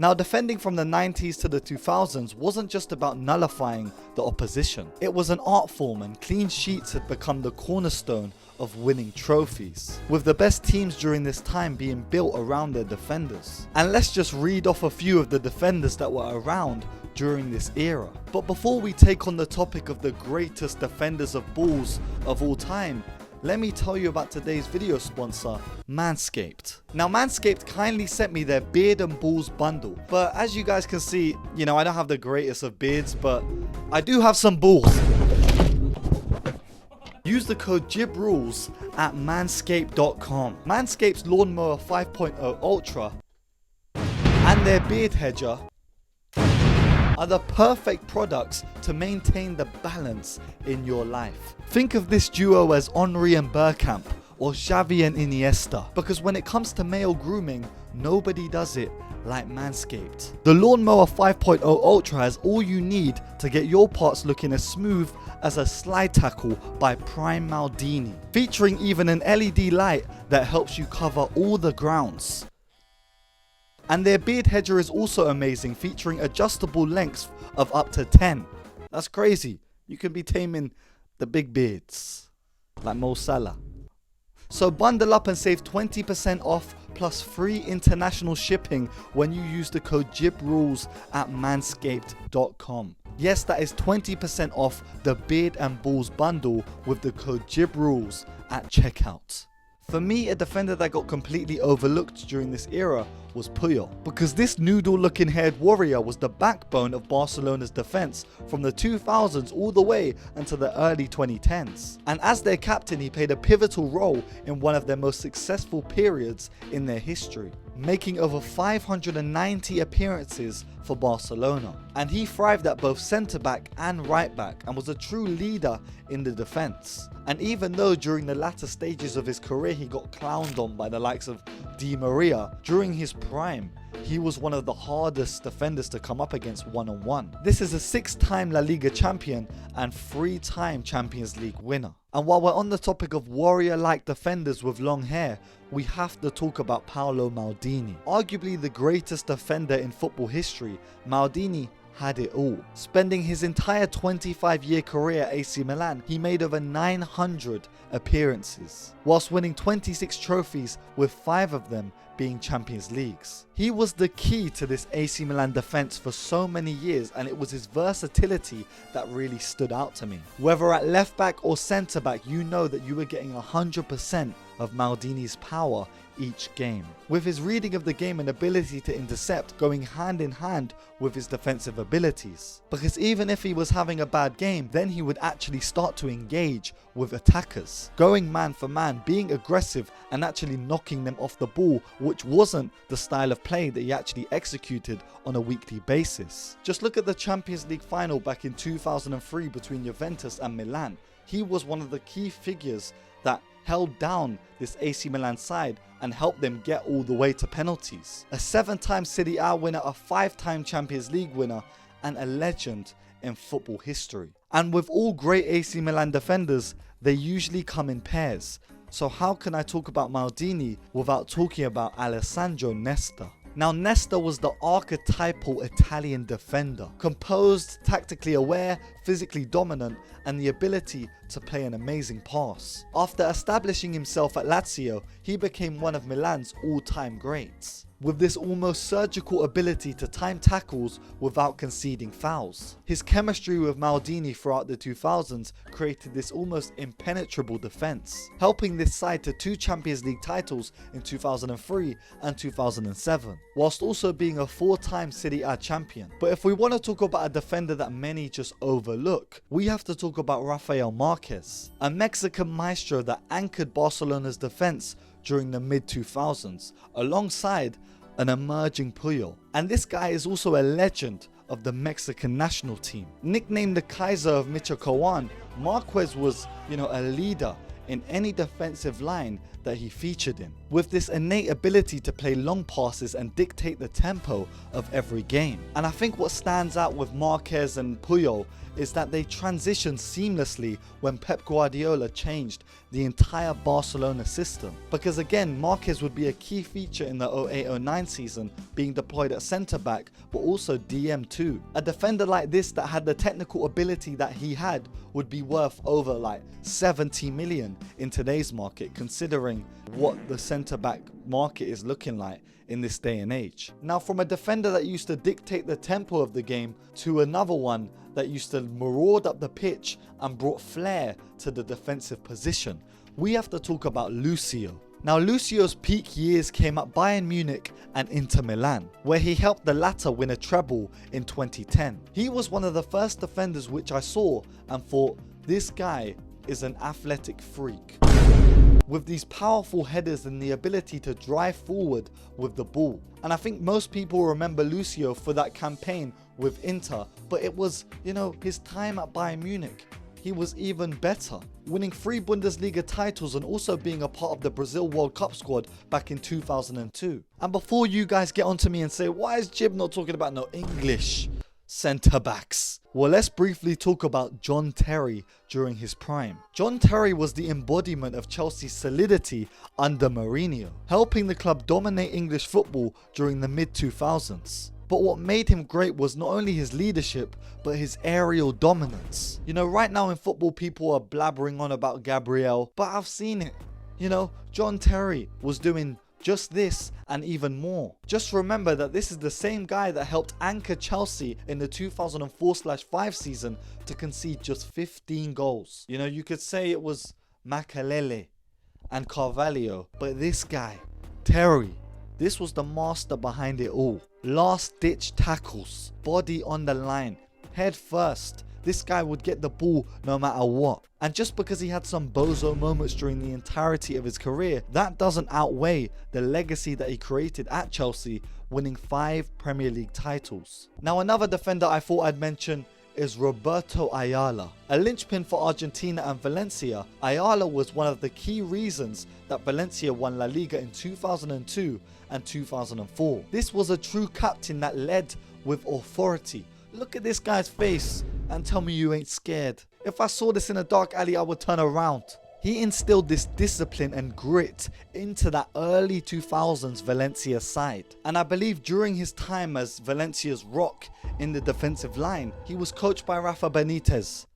Now, defending from the 90s to the 2000s wasn't just about nullifying the opposition. It was an art form, and clean sheets had become the cornerstone of winning trophies, with the best teams during this time being built around their defenders. And let's just read off a few of the defenders that were around during this era. But before we take on the topic of the greatest defenders of balls of all time, let me tell you about today's video sponsor, Manscaped. Now, Manscaped kindly sent me their beard and balls bundle, but as you guys can see, I don't have the greatest of beards, but I do have some balls. Use the code Jib Rules at manscaped.com. Manscaped's Lawnmower 5.0 Ultra and their beard hedger are the perfect products to maintain the balance in your life. Think of this duo as Henry and Bergkamp, or Xavi and Iniesta, because when it comes to male grooming, nobody does it like Manscaped. The Lawnmower 5.0 Ultra has all you need to get your parts looking as smooth as a slide tackle by Prime Maldini, featuring even an LED light that helps you cover all the grounds. And their beard hedger is also amazing, featuring adjustable lengths of up to 10. That's crazy. You can be taming the big beards, like Mo Salah. So bundle up and save 20% off plus free international shipping when you use the code JibRules at manscaped.com. Yes, that is 20% off the beard and balls bundle with the code JibRules at checkout. For me, a defender that got completely overlooked during this era was Puyol, because this noodle-looking haired warrior was the backbone of Barcelona's defense from the 2000s all the way until the early 2010s. And as their captain, he played a pivotal role in one of their most successful periods in their history, making over 590 appearances for Barcelona. And he thrived at both centre-back and right-back and was a true leader in the defence. And even though during the latter stages of his career he got clowned on by the likes of Di Maria, during his prime, he was one of the hardest defenders to come up against one-on-one. This is a 6-time La Liga champion and 3-time Champions League winner. And while we're on the topic of warrior-like defenders with long hair, we have to talk about Paolo Maldini. Arguably the greatest defender in football history, Maldini had it all. Spending his entire 25-year career at AC Milan, he made over 900 appearances, whilst winning 26 trophies, with 5 of them being Champions Leagues. He was the key to this AC Milan defense for so many years, and it was his versatility that really stood out to me. Whether at left back or centre back, you know that you were getting 100% of Maldini's power each game, with his reading of the game and ability to intercept going hand in hand with his defensive abilities. Because even if he was having a bad game, then he would actually start to engage with attackers, going man for man, being aggressive and actually knocking them off the ball, which wasn't the style of play that he actually executed on a weekly basis. Just look at the Champions League final back in 2003 between Juventus and Milan. He was one of the key figures that held down this AC Milan side and helped them get all the way to penalties. A 7-time Serie A winner, a 5-time Champions League winner, and a legend in football history. And with all great AC Milan defenders, they usually come in pairs. So how can I talk about Maldini without talking about Alessandro Nesta? Now, Nesta was the archetypal Italian defender, composed, tactically aware, physically dominant, and the ability to play an amazing pass. After establishing himself at Lazio, he became one of Milan's all-time greats, with this almost surgical ability to time tackles without conceding fouls. His chemistry with Maldini throughout the 2000s created this almost impenetrable defense, helping this side to 2 Champions League titles in 2003 and 2007, whilst also being a 4-time Serie A champion. But if we want to talk about a defender that many just overlook, we have to talk about Rafael Marquez, a Mexican maestro that anchored Barcelona's defense during the mid-2000s, alongside an emerging Puyol. And this guy is also a legend of the Mexican national team. Nicknamed the Kaiser of Michoacan, Marquez was, a leader in any defensive line that he featured in, with this innate ability to play long passes and dictate the tempo of every game. And I think what stands out with Marquez and Puyol is that they transitioned seamlessly when Pep Guardiola changed the entire Barcelona system. Because again, Marquez would be a key feature in the 08-09 season, being deployed at centre back but also DM too. A defender like this that had the technical ability that he had would be worth over like 70 million in today's market, considering what the centre back market is looking like in this day and age. Now, from a defender that used to dictate the tempo of the game to another one that used to maraud up the pitch and brought flair to the defensive position, we have to talk about Lucio. Now, Lucio's peak years came at Bayern Munich and Inter Milan, where he helped the latter win a treble in 2010. He was one of the first defenders which I saw and thought, this guy is an athletic freak, with these powerful headers and the ability to drive forward with the ball. And I think most people remember Lucio for that campaign with Inter, but it was, his time at Bayern Munich. He was even better, winning 3 Bundesliga titles and also being a part of the Brazil World Cup squad back in 2002. And before you guys get onto me and say, why is Jib not talking about no English centre backs? Well, let's briefly talk about John Terry during his prime. John Terry was the embodiment of Chelsea's solidity under Mourinho, helping the club dominate English football during the mid-2000s. But what made him great was not only his leadership, but his aerial dominance. Right now in football, people are blabbering on about Gabriel, but I've seen it. John Terry was doing just this and even more. Just remember that this is the same guy that helped anchor Chelsea in the 2004/05 season to concede just 15 goals. You could say it was Makelele and Carvalho, but this guy, Terry, this was the master behind it all. Last ditch tackles, body on the line, head first. This guy would get the ball no matter what. And just because he had some bozo moments during the entirety of his career, that doesn't outweigh the legacy that he created at Chelsea, winning 5 Premier League titles. Now, another defender I thought I'd mention is Roberto Ayala. A linchpin for Argentina and Valencia, Ayala was one of the key reasons that Valencia won La Liga in 2002 and 2004. This was a true captain that led with authority. Look at this guy's face and tell me you ain't scared. If I saw this in a dark alley, I would turn around. He instilled this discipline and grit into that early 2000s Valencia side. And I believe during his time as Valencia's rock in the defensive line, he was coached by Rafa Benitez.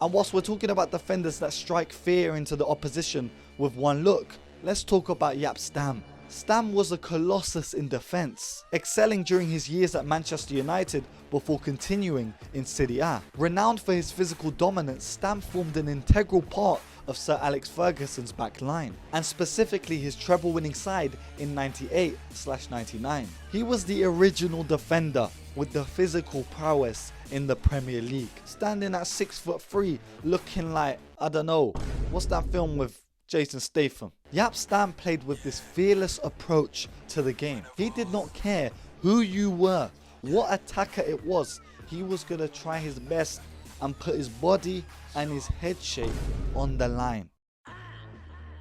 And whilst we're talking about defenders that strike fear into the opposition with one look, let's talk about Jaap Stam. Stam was a colossus in defence, excelling during his years at Manchester United before continuing in Serie A. Renowned for his physical dominance, Stam formed an integral part of Sir Alex Ferguson's back line, and specifically his treble-winning side in 98/99. He was the original defender with the physical prowess in the Premier League, standing at 6'3", looking like, I don't know, what's that film with Jason Statham? Jaap Stam played with this fearless approach to the game. He did not care who you were, what attacker it was. He was going to try his best and put his body and his head shape on the line.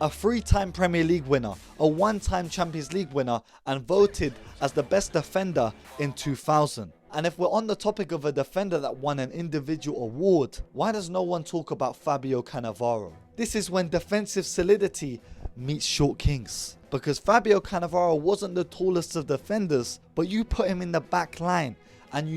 A 3-time Premier League winner, a 1-time Champions League winner, and voted as the best defender in 2000. And if we're on the topic of a defender that won an individual award, why does no one talk about Fabio Cannavaro? This is when defensive solidity meets short kings. Because Fabio Cannavaro wasn't the tallest of defenders, but you put him in the back line and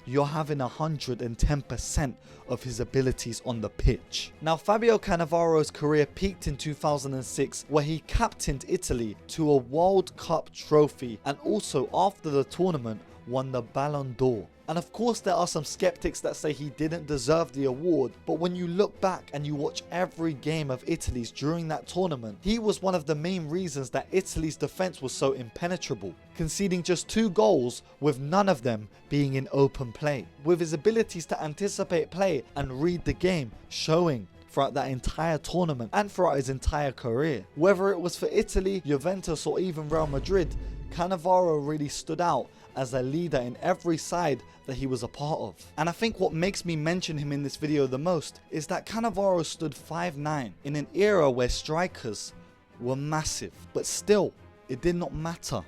you're having 110% of his abilities on the pitch. Now, Fabio Cannavaro's career peaked in 2006, where he captained Italy to a World Cup trophy, and also after the tournament won the Ballon d'Or. And of course there are some skeptics that say he didn't deserve the award, but when you look back and you watch every game of Italy's during that tournament, he was one of the main reasons that Italy's defense was so impenetrable, conceding just 2 goals with none of them being in open play, with his abilities to anticipate play and read the game showing throughout that entire tournament and throughout his entire career. Whether it was for Italy, Juventus or even Real Madrid, Cannavaro really stood out as a leader in every side that he was a part of. And I think what makes me mention him in this video the most is that Cannavaro stood 5'9" in an era where strikers were massive, but still it did not matter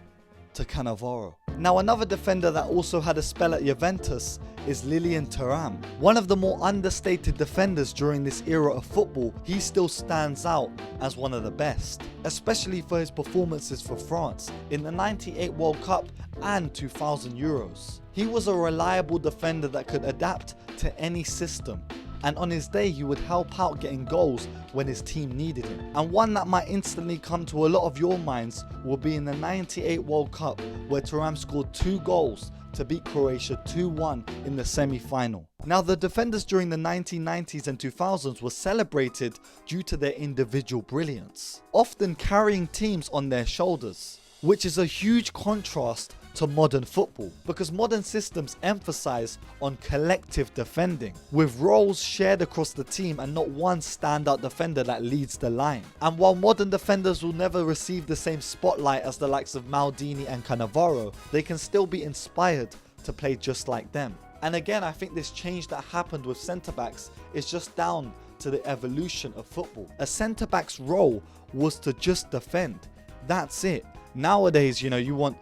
to Cannavaro. Now another defender that also had a spell at Juventus is Lilian Thuram. One of the more understated defenders during this era of football, he still stands out as one of the best, especially for his performances for France in the '98 World Cup and 2000 Euros. He was a reliable defender that could adapt to any system, and on his day he would help out getting goals when his team needed him. And one that might instantly come to a lot of your minds will be in the '98 World Cup, where Thuram scored 2 goals to beat Croatia 2-1 in the semi-final. Now the defenders during the 1990s and 2000s were celebrated due to their individual brilliance, often carrying teams on their shoulders, which is a huge contrast to modern football, because modern systems emphasize on collective defending, with roles shared across the team and not one standout defender that leads the line. And while modern defenders will never receive the same spotlight as the likes of Maldini and Cannavaro, they can still be inspired to play just like them. And again, I think this change that happened with centre backs is just down to the evolution of football. A centre back's role was to just defend. That's it. Nowadays, you want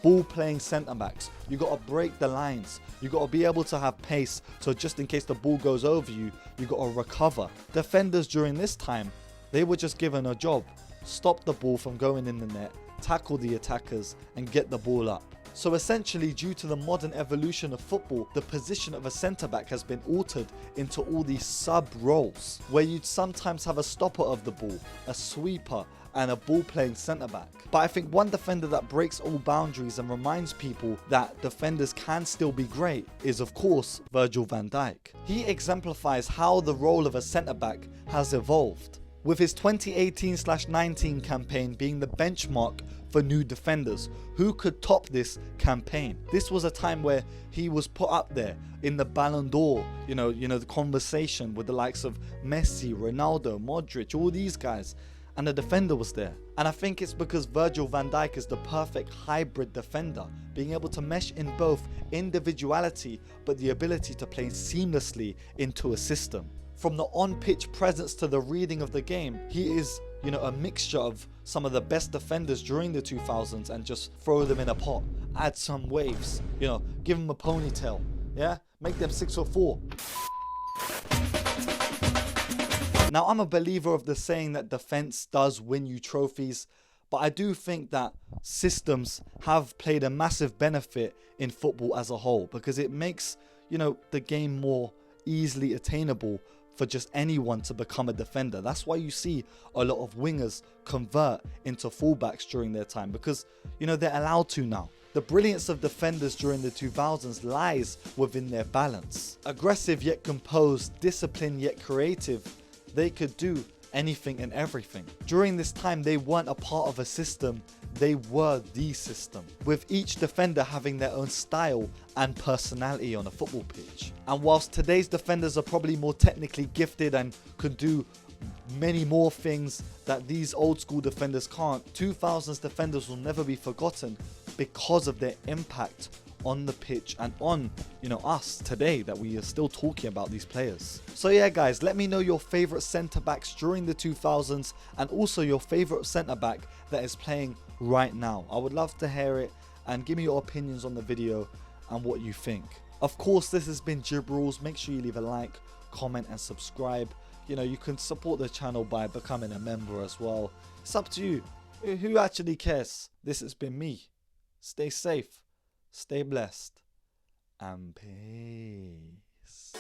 ball playing centre backs. You got to break the lines. You got to be able to have pace, so just in case the ball goes over you, you got to recover. Defenders during this time, they were just given a job: stop the ball from going in the net, tackle the attackers, and get the ball up. So essentially, due to the modern evolution of football, the position of a centre back has been altered into all these sub roles, where you'd sometimes have a stopper of the ball, a sweeper, and a ball playing centre back. But I think one defender that breaks all boundaries and reminds people that defenders can still be great is, of course, Virgil van Dijk. He exemplifies how the role of a centre back has evolved, with his 2018/19 campaign being the benchmark for new defenders. Who could top this campaign? This was a time where he was put up there in the Ballon d'Or, the conversation with the likes of Messi, Ronaldo, Modric, all these guys. And the defender was there. And I think it's because Virgil van Dijk is the perfect hybrid defender, being able to mesh in both individuality but the ability to play seamlessly into a system. From the on-pitch presence to the reading of the game, he is, a mixture of some of the best defenders during the 2000s, and just throw them in a pot, add some waves, give them a ponytail, yeah? Make them 6'4". Now, I'm a believer of the saying that defense does win you trophies, but I do think that systems have played a massive benefit in football as a whole, because it makes, the game more easily attainable for just anyone to become a defender. That's why you see a lot of wingers convert into fullbacks during their time, because, they're allowed to now. The brilliance of defenders during the 2000s lies within their balance. Aggressive yet composed, disciplined yet creative. They could do anything and everything. During this time, they weren't a part of a system, they were the system, with each defender having their own style and personality on a football pitch. And whilst today's defenders are probably more technically gifted and could do many more things that these old school defenders can't, 2000s defenders will never be forgotten because of their impact on the pitch and on, us today, that we are still talking about these players. So yeah guys, let me know your favorite centre backs during the 2000s, and also your favorite centre back that is playing right now. I would love to hear it, and give me your opinions on the video and what you think. Of course, this has been Jib Rules. Make sure you leave a like, comment and subscribe. You can support the channel by becoming a member as well. It's up to you. Who actually cares? This has been me. Stay safe, stay blessed, and peace.